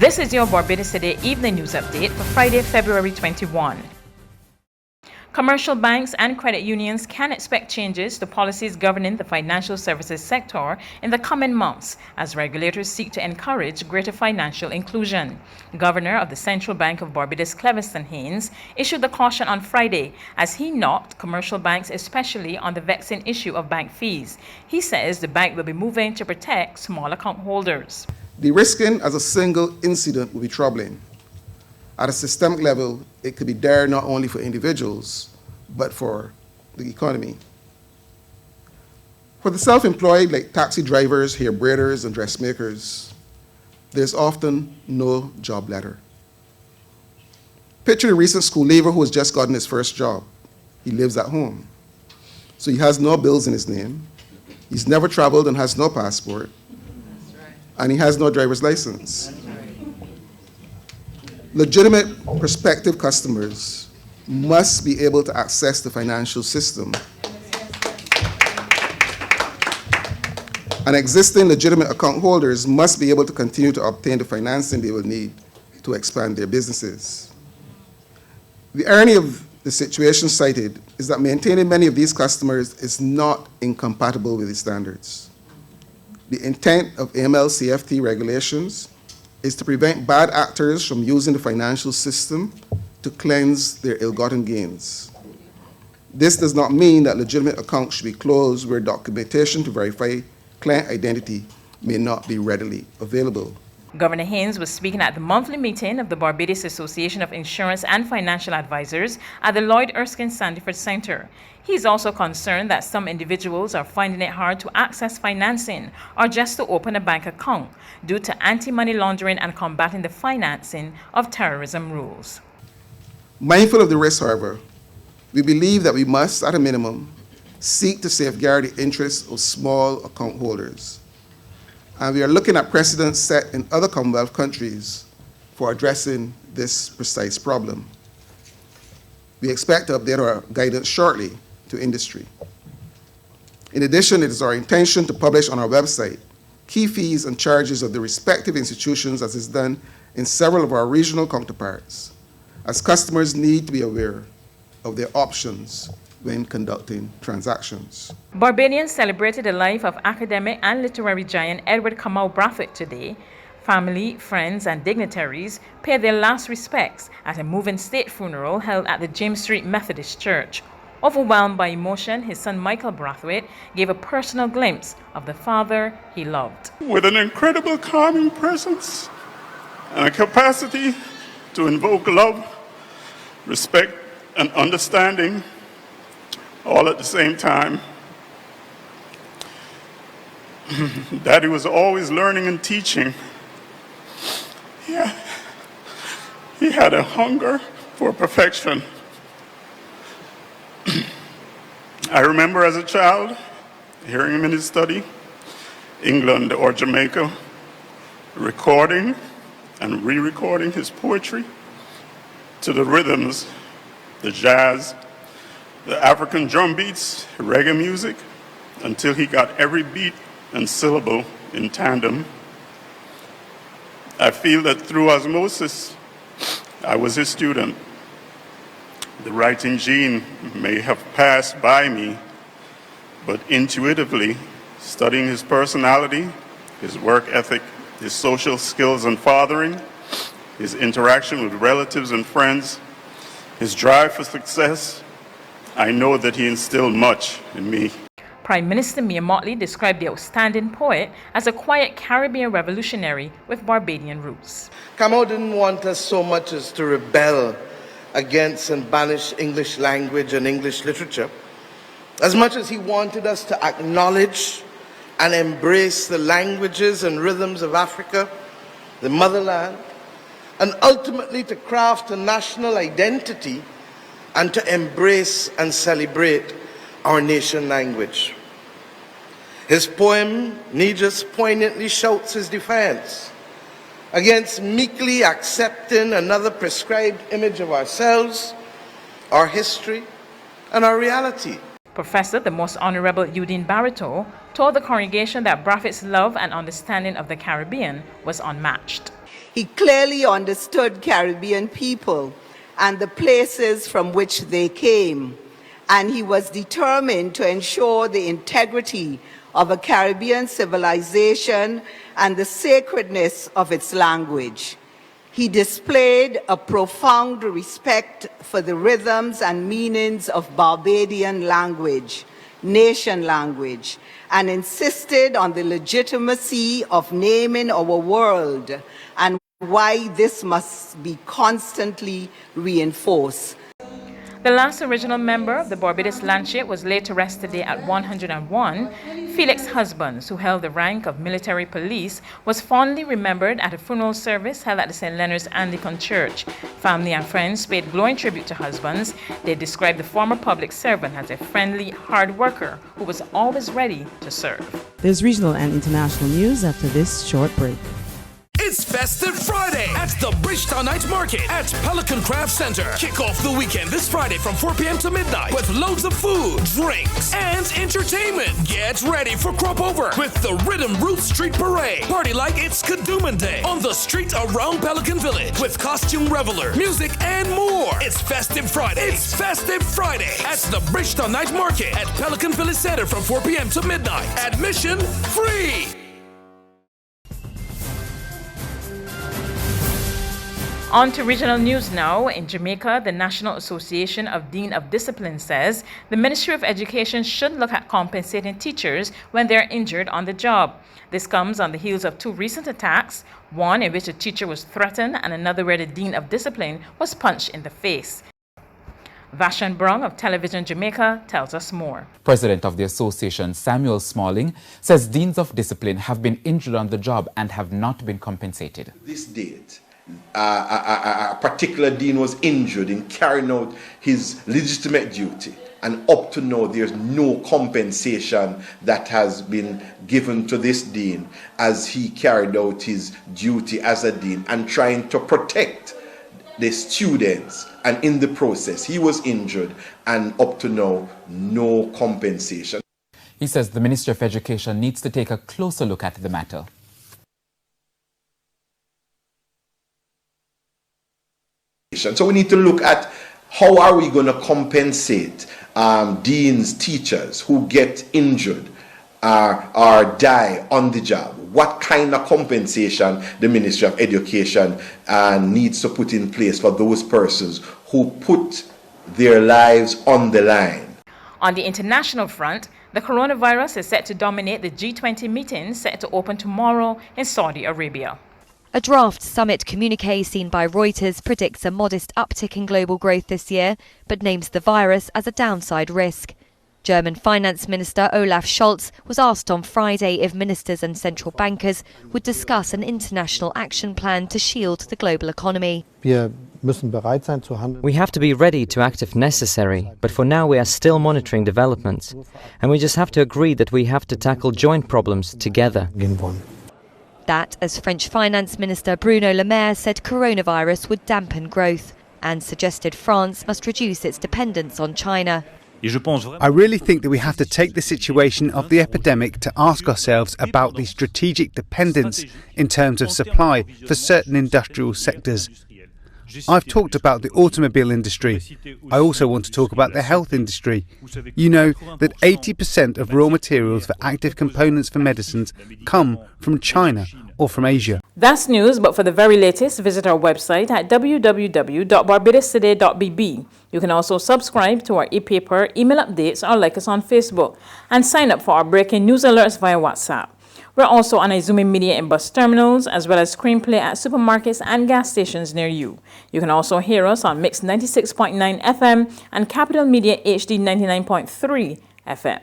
This is your Barbados Today Evening News Update for Friday, February 21. Commercial banks and credit unions can expect changes to policies governing the financial services sector in the coming months as regulators seek to encourage greater financial inclusion. Governor of the Central Bank of Barbados, Cleviston Haynes, issued the caution on Friday as he knocked commercial banks, especially on the vexing issue of bank fees. He says the bank will be moving to protect small account holders. De-risking as a single incident will be troubling. At a systemic level, it could be dire not only for individuals, but for the economy. For the self-employed, like taxi drivers, hair braiders, and dressmakers, there's often no job letter. Picture a recent school leaver who has just gotten his first job. He lives at home, so he has no bills in his name. He's never traveled and has no passport, and he has no driver's license. Legitimate prospective customers must be able to access the financial system. And existing legitimate account holders must be able to continue to obtain the financing they will need to expand their businesses. The irony of the situation cited is that maintaining many of these customers is not incompatible with the standards. The intent of AML-CFT regulations is to prevent bad actors from using the financial system to cleanse their ill-gotten gains. This does not mean that legitimate accounts should be closed where documentation to verify client identity may not be readily available. Governor Haynes was speaking at the monthly meeting of the Barbados Association of Insurance and Financial Advisors at the Lloyd Erskine Sandiford Center. He's also concerned that some individuals are finding it hard to access financing or just to open a bank account due to anti-money laundering and combating the financing of terrorism rules. Mindful of the risk, however, we believe that we must, at a minimum, seek to safeguard the interests of small account holders. And we are looking at precedents set in other Commonwealth countries for addressing this precise problem. We expect to update our guidance shortly to industry. In addition, it is our intention to publish on our website key fees and charges of the respective institutions as is done in several of our regional counterparts, as customers need to be aware of their options when conducting transactions. Barbadians celebrated the life of academic and literary giant Edward Kamau Brathwaite today. Family, friends, and dignitaries paid their last respects at a moving state funeral held at the James Street Methodist Church. Overwhelmed by emotion, his son Michael Brathwaite gave a personal glimpse of the father he loved. With an incredible calming presence and a capacity to invoke love, respect, and understanding all at the same time. Daddy was always learning and teaching. Yeah. He had a hunger for perfection. I remember as a child hearing him in his study, England or Jamaica, recording and re-recording his poetry to the rhythms, the jazz, the African drum beats, reggae music, until he got every beat and syllable in tandem. I feel that through osmosis, I was his student. The writing gene may have passed by me, but intuitively, studying his personality, his work ethic, his social skills and fathering, his interaction with relatives and friends, his drive for success, I know that he instilled much in me. Prime Minister Mia Mottley described the outstanding poet as a quiet Caribbean revolutionary with Barbadian roots. Kamau didn't want us so much as to rebel against and banish English language and English literature, as much as he wanted us to acknowledge and embrace the languages and rhythms of Africa, the motherland, and ultimately to craft a national identity and to embrace and celebrate our nation language. His poem, Negus, poignantly shouts his defiance against meekly accepting another prescribed image of ourselves, our history, and our reality. Professor, the Most Honorable Eudine Barreto, told the congregation that Brathwaite's love and understanding of the Caribbean was unmatched. He clearly understood Caribbean people and the places from which they came, and he was determined to ensure the integrity of a Caribbean civilization and the sacredness of its language. He displayed a profound respect for the rhythms and meanings of Barbadian language, nation language, and insisted on the legitimacy of naming our world and why this must be constantly reinforced. The last original member of the Barbados Landship was laid to rest today at 101. Felix Husbands, who held the rank of military police, was fondly remembered at a funeral service held at the St. Leonard's Anglican Church. Family and friends paid glowing tribute to Husbands. They described the former public servant as a friendly, hard worker who was always ready to serve. There's regional and international news after this short break. It's Festive Friday at the Bridgetown Night Market at Pelican Craft Center. Kick off the weekend this Friday from 4 p.m. to midnight with loads of food, drinks, and entertainment. Get ready for Crop Over with the Rhythm Roots Street Parade. Party like it's Kadooman Day on the street around Pelican Village with costume reveler, music, and more. It's Festive Friday. It's Festive Friday at the Bridgetown Night Market at Pelican Village Center from 4 p.m. to midnight. Admission free. On to regional news now. In Jamaica, the National Association of Dean of Discipline says the Ministry of Education should look at compensating teachers when they are injured on the job. This comes on the heels of two recent attacks, one in which a teacher was threatened and another where the Dean of Discipline was punched in the face. Vashan Brong of Television Jamaica tells us more. President of the association, Samuel Smalling, says deans of discipline have been injured on the job and have not been compensated. This date, a particular dean was injured in carrying out his legitimate duty, and up to now there's no compensation that has been given to this dean as he carried out his duty as a dean and trying to protect the students, and in the process he was injured, and up to now no compensation. He says the Ministry of Education needs to take a closer look at the matter. So we need to look at how are we going to compensate deans, teachers who get injured or die on the job. What kind of compensation the Ministry of Education needs to put in place for those persons who put their lives on the line. On the international front, the coronavirus is set to dominate the G20 meeting set to open tomorrow in Saudi Arabia. A draft summit communique seen by Reuters predicts a modest uptick in global growth this year, but names the virus as a downside risk. German Finance Minister Olaf Scholz was asked on Friday if ministers and central bankers would discuss an international action plan to shield the global economy. We have to be ready to act if necessary, but for now we are still monitoring developments, and we just have to agree that we have to tackle joint problems together. That, as French Finance Minister Bruno Le Maire said coronavirus would dampen growth and suggested France must reduce its dependence on China. I really think that we have to take the situation of the epidemic to ask ourselves about the strategic dependence in terms of supply for certain industrial sectors. I've talked about the automobile industry. I also want to talk about the health industry. You know that 80% of raw materials for active components for medicines come from China or from Asia. That's news, but for the very latest, visit our website at www.barbadostoday.bb. You can also subscribe to our e-paper, email updates, or like us on Facebook, and sign up for our breaking news alerts via WhatsApp. We're also on Izumi Media in bus terminals, as well as Screenplay at supermarkets and gas stations near you. You can also hear us on Mix 96.9 FM and Capital Media HD 99.3 FM.